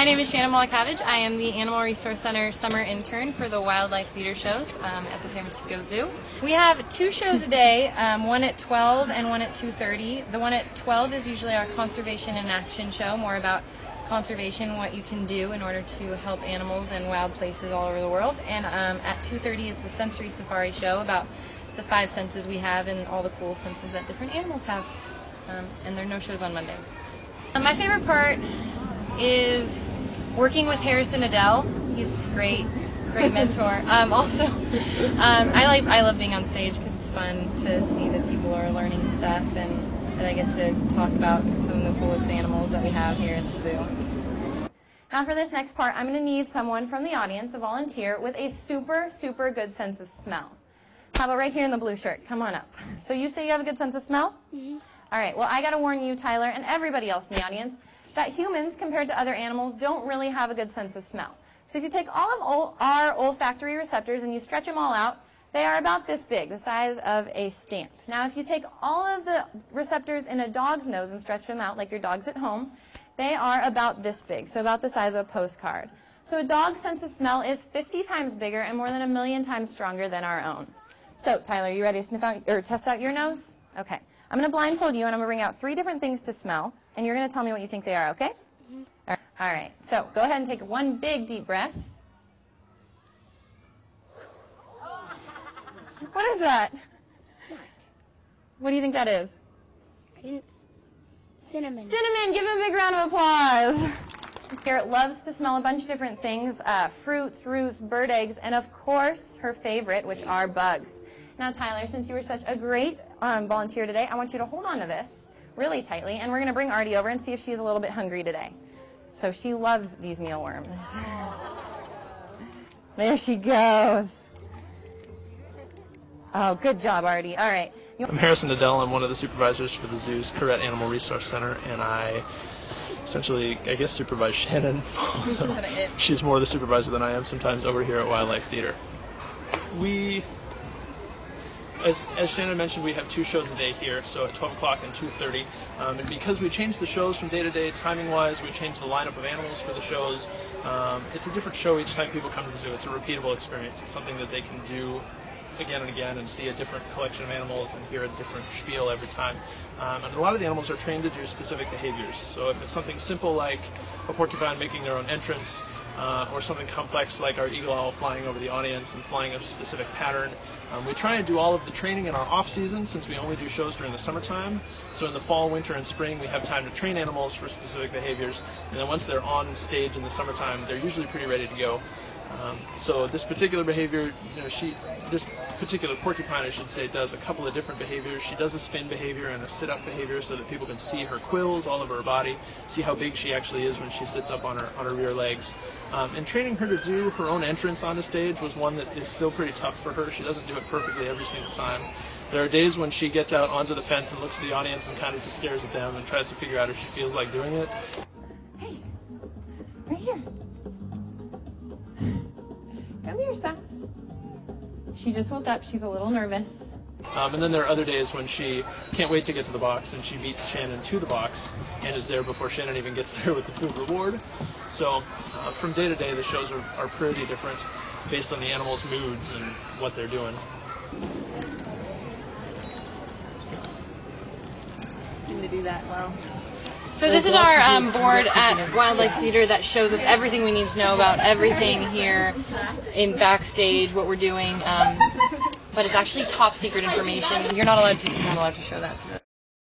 My name is Shannon Molacavage. I am the Animal Resource Center summer intern for the wildlife theater shows at the San Francisco Zoo. We have 2 shows a day, one at 12 and one at 2:30. The one at 12 is usually our conservation in action show, more about conservation, what you can do in order to help animals in wild places all over the world. And at 2:30 it's the sensory safari show about the 5 senses we have and all the cool senses that different animals have. And there are no shows on Mondays. My favorite part is working with Harrison Edell. He's great mentor. I love being on stage because it's fun to see that people are learning stuff and that I get to talk about some of the coolest animals that we have here at the zoo. Now for this next part, I'm going to need someone from the audience, a volunteer, with a super good sense of smell. How about right here in the blue shirt? Come on up. So you say you have a good sense of smell? Mm-hmm. All right, well, I got to warn you, Tyler, and everybody else in the audience, that humans, compared to other animals, don't really have a good sense of smell. So if you take all of our olfactory receptors and you stretch them all out, they are about this big, the size of a stamp. Now, if you take all of the receptors in a dog's nose and stretch them out, like your dog's at home, they are about this big, so about the size of a postcard. So a dog's sense of smell is 50 times bigger and more than 1,000,000 times stronger than our own. So, Tyler, you ready to sniff out or test out your nose? Okay. I'm going to blindfold you, and I'm going to bring out 3 different things to smell, and you're going to tell me what you think they are, okay? Mm-hmm. All right. So go ahead and take one big, deep breath. What is that? What do you think that is? It's cinnamon. Cinnamon! Give him a big round of applause. Garrett loves to smell a bunch of different things, fruits, roots, bird eggs, and of course, her favorite, which are bugs. Now, Tyler, since you were such a great volunteer today, I want you to hold on to this really tightly, and we're going to bring Artie over and see if she's a little bit hungry today. So she loves these mealworms. There she goes. Oh, good job, Artie. All right. I'm Harrison Edell. I'm one of the supervisors for the zoo's Corrette Animal Resource Center, and I essentially, I guess, supervise Shannon. She's more the supervisor than I am sometimes over here at Wildlife Theater. As Shannon mentioned, we have 2 shows a day here, so at 12 o'clock and 2:30. And because we change the shows from day to day, timing-wise, we change the lineup of animals for the shows. It's a different show each time people come to the zoo. It's a repeatable experience. It's something that they can do again and again and see a different collection of animals and hear a different spiel every time. And a lot of the animals are trained to do specific behaviors. So if it's something simple like a porcupine making their own entrance, or something complex like our eagle owl flying over the audience and flying a specific pattern, we try and do all of the training in our off-season since we only do shows during the summertime. So in the fall, winter, and spring, we have time to train animals for specific behaviors. And then once they're on stage in the summertime, they're usually pretty ready to go. So this particular behavior, this particular porcupine, I should say, does a couple of different behaviors. She does a spin behavior and a sit-up behavior so that people can see her quills all over her body, see how big she actually is when she sits up on her rear legs. And training her to do her own entrance onto stage was one that is still pretty tough for her. She doesn't do it perfectly every single time. There are days when she gets out onto the fence and looks at the audience and kind of just stares at them and tries to figure out if she feels like doing it. Hey, right here. Come here, Sass. She just woke up. She's a little nervous. And then there are other days when she can't wait to get to the box, and she beats Shannon to the box and is there before Shannon even gets there with the food reward. So from day to day, the shows are pretty different based on the animals' moods and what they're doing. To do that well. So this is our board at Wildlife Theater that shows us everything we need to know about everything here in backstage, what we're doing, but it's actually top secret information. You're not allowed to show that to